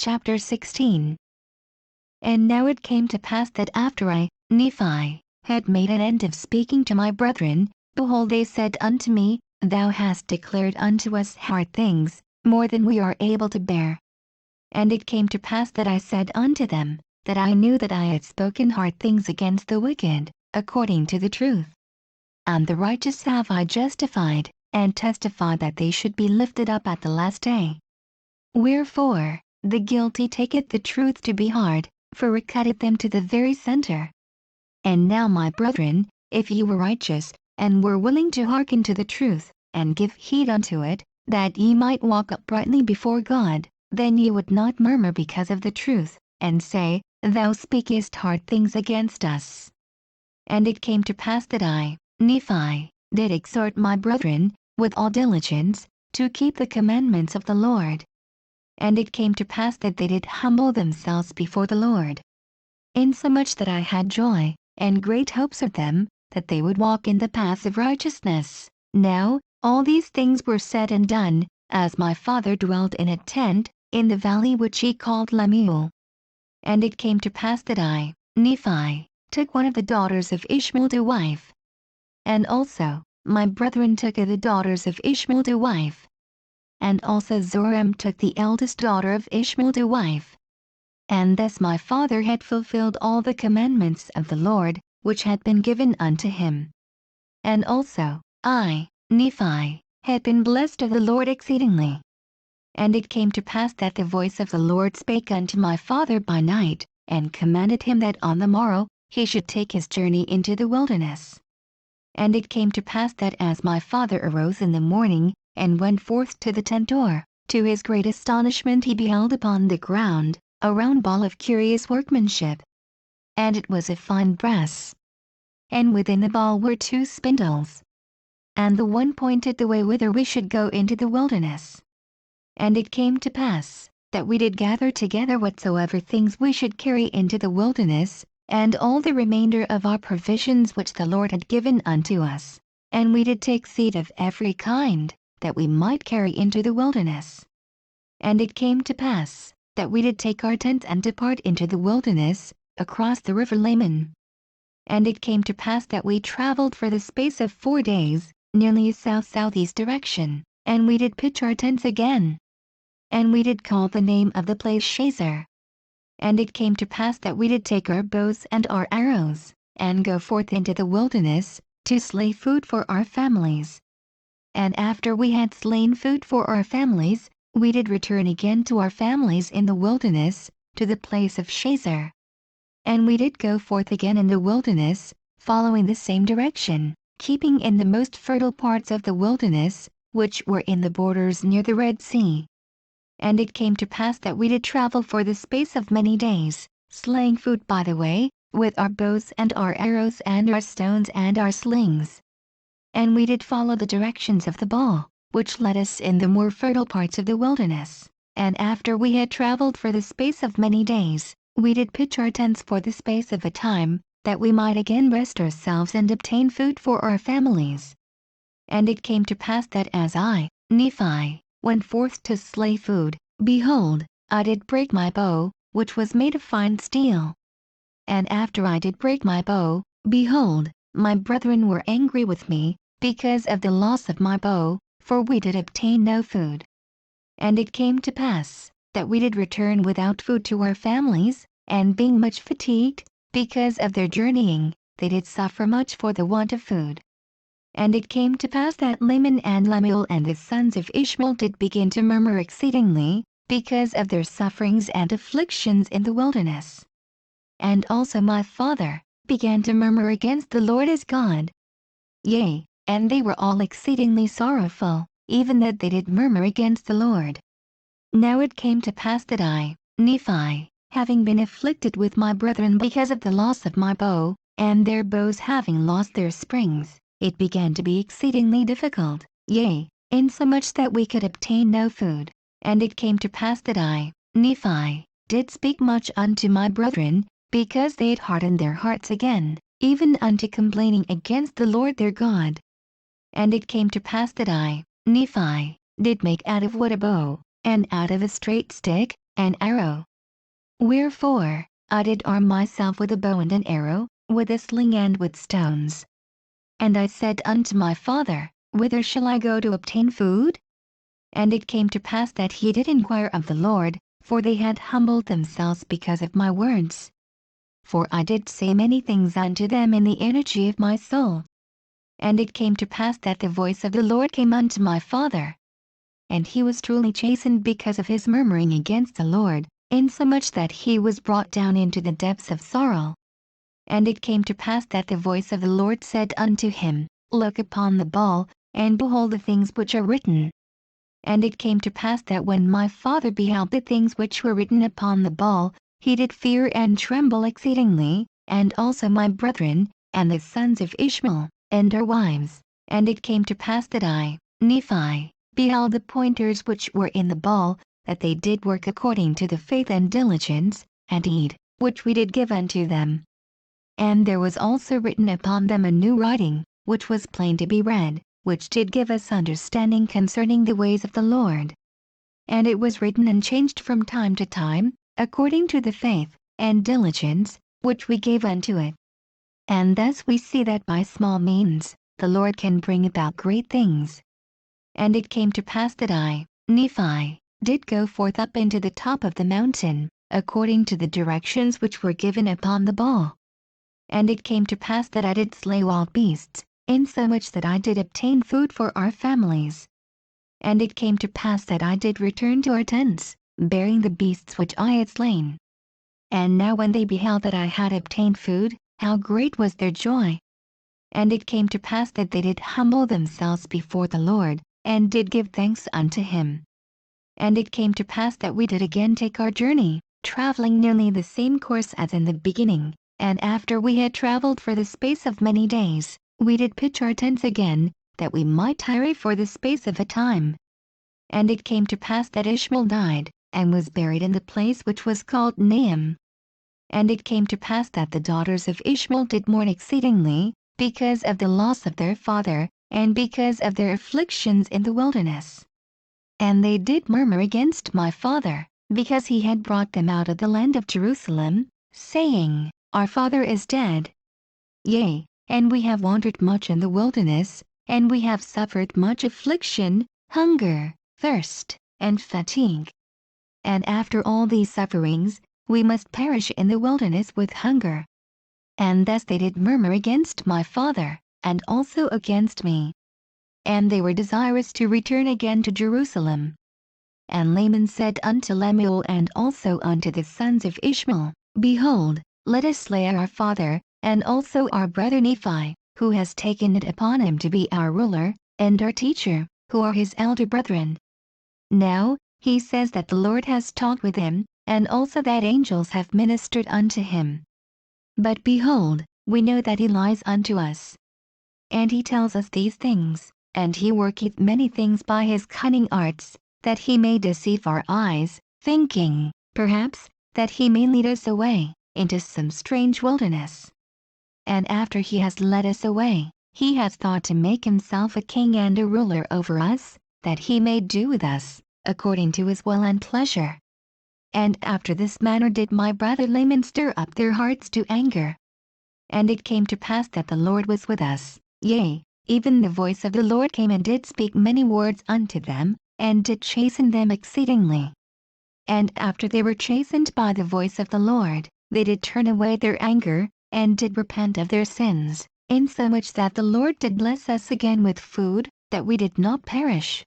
Chapter 16. And now it came to pass that after I, Nephi, had made an end of speaking to my brethren, behold, they said unto me, Thou hast declared unto us hard things, more than we are able to bear. And it came to pass that I said unto them, that I knew that I had spoken hard things against the wicked, according to the truth. And the righteous have I justified, and testified that they should be lifted up at the last day. Wherefore, the guilty taketh the truth to be hard, for it cutteth them to the very center. And now, my brethren, if ye were righteous, and were willing to hearken to the truth, and give heed unto it, that ye might walk uprightly before God, then ye would not murmur because of the truth, and say, Thou speakest hard things against us. And it came to pass that I, Nephi, did exhort my brethren, with all diligence, to keep the commandments of the Lord. And it came to pass that they did humble themselves before the Lord, insomuch that I had joy, and great hopes of them, that they would walk in the paths of righteousness. Now, all these things were said and done, as my father dwelt in a tent, in the valley which he called Lemuel. And it came to pass that I, Nephi, took one of the daughters of Ishmael to wife. And also, my brethren took of the daughters of Ishmael to wife. And also Zoram took the eldest daughter of Ishmael to wife. And thus my father had fulfilled all the commandments of the Lord, which had been given unto him. And also, I, Nephi, had been blessed of the Lord exceedingly. And it came to pass that the voice of the Lord spake unto my father by night, and commanded him that on the morrow he should take his journey into the wilderness. And it came to pass that as my father arose in the morning, and went forth to the tent door, to his great astonishment he beheld upon the ground a round ball of curious workmanship. And it was of fine brass. And within the ball were 2 spindles. And the one pointed the way whither we should go into the wilderness. And it came to pass, that we did gather together whatsoever things we should carry into the wilderness, and all the remainder of our provisions which the Lord had given unto us. And we did take seed of every kind, that we might carry into the wilderness. And it came to pass, that we did take our tents and depart into the wilderness, across the river Laman. And it came to pass that we traveled for the space of 4 days, nearly south-southeast direction, and we did pitch our tents again. And we did call the name of the place Shazer. And it came to pass that we did take our bows and our arrows, and go forth into the wilderness, to slay food for our families. And after we had slain food for our families, we did return again to our families in the wilderness, to the place of Shazer. And we did go forth again in the wilderness, following the same direction, keeping in the most fertile parts of the wilderness, which were in the borders near the Red Sea. And it came to pass that we did travel for the space of many days, slaying food by the way, with our bows and our arrows and our stones and our slings. And we did follow the directions of the ball, which led us in the more fertile parts of the wilderness. And after we had traveled for the space of many days, we did pitch our tents for the space of a time, that we might again rest ourselves and obtain food for our families. And it came to pass that as I, Nephi, went forth to slay food, behold, I did break my bow, which was made of fine steel. And after I did break my bow, behold, my brethren were angry with me, because of the loss of my bow, for we did obtain no food. And it came to pass, that we did return without food to our families, and being much fatigued, because of their journeying, they did suffer much for the want of food. And it came to pass that Laman and Lemuel and the sons of Ishmael did begin to murmur exceedingly, because of their sufferings and afflictions in the wilderness. And also my father began to murmur against the Lord his God. Yea, and they were all exceedingly sorrowful, even that they did murmur against the Lord. Now it came to pass that I, Nephi, having been afflicted with my brethren because of the loss of my bow, and their bows having lost their springs, it began to be exceedingly difficult, yea, insomuch that we could obtain no food. And it came to pass that I, Nephi, did speak much unto my brethren, because they had hardened their hearts again, even unto complaining against the Lord their God. And it came to pass that I, Nephi, did make out of wood a bow, and out of a straight stick, an arrow. Wherefore, I did arm myself with a bow and an arrow, with a sling and with stones. And I said unto my father, Whither shall I go to obtain food? And it came to pass that he did inquire of the Lord, for they had humbled themselves because of my words. For I did say many things unto them in the energy of my soul. And it came to pass that the voice of the Lord came unto my father. And he was truly chastened because of his murmuring against the Lord, insomuch that he was brought down into the depths of sorrow. And it came to pass that the voice of the Lord said unto him, Look upon the ball, and behold the things which are written. And it came to pass that when my father beheld the things which were written upon the ball, he did fear and tremble exceedingly, and also my brethren, and the sons of Ishmael, and our wives. And it came to pass that I, Nephi, beheld the pointers which were in the ball, that they did work according to the faith and diligence, and deed, which we did give unto them. And there was also written upon them a new writing, which was plain to be read, which did give us understanding concerning the ways of the Lord. And it was written and changed from time to time, according to the faith and diligence which we gave unto it. And thus we see that by small means, the Lord can bring about great things. And it came to pass that I, Nephi, did go forth up into the top of the mountain, according to the directions which were given upon the ball. And it came to pass that I did slay wild beasts, insomuch that I did obtain food for our families. And it came to pass that I did return to our tents, bearing the beasts which I had slain. And now when they beheld that I had obtained food, how great was their joy! And it came to pass that they did humble themselves before the Lord, and did give thanks unto him. And it came to pass that we did again take our journey, traveling nearly the same course as in the beginning. And after we had traveled for the space of many days, we did pitch our tents again, that we might tarry for the space of a time. And it came to pass that Ishmael died, and was buried in the place which was called Naim. And it came to pass that the daughters of Ishmael did mourn exceedingly, because of the loss of their father, and because of their afflictions in the wilderness. And they did murmur against my father, because he had brought them out of the land of Jerusalem, saying, Our father is dead. Yea, and we have wandered much in the wilderness, and we have suffered much affliction, hunger, thirst, and fatigue. And after all these sufferings, we must perish in the wilderness with hunger. And thus they did murmur against my father, and also against me. And they were desirous to return again to Jerusalem. And Laman said unto Lemuel and also unto the sons of Ishmael, Behold, let us slay our father, and also our brother Nephi, who has taken it upon him to be our ruler, and our teacher, who are his elder brethren. Now, he says that the Lord has talked with him, and also that angels have ministered unto him. But behold, we know that he lies unto us. And he tells us these things, and he worketh many things by his cunning arts, that he may deceive our eyes, thinking, perhaps, that he may lead us away into some strange wilderness. And after he has led us away, he has thought to make himself a king and a ruler over us, that he may do with us, according to his will and pleasure. And after this manner did my brother Laman stir up their hearts to anger. And it came to pass that the Lord was with us, yea, even the voice of the Lord came and did speak many words unto them, and did chasten them exceedingly. And after they were chastened by the voice of the Lord, they did turn away their anger, and did repent of their sins, insomuch that the Lord did bless us again with food, that we did not perish.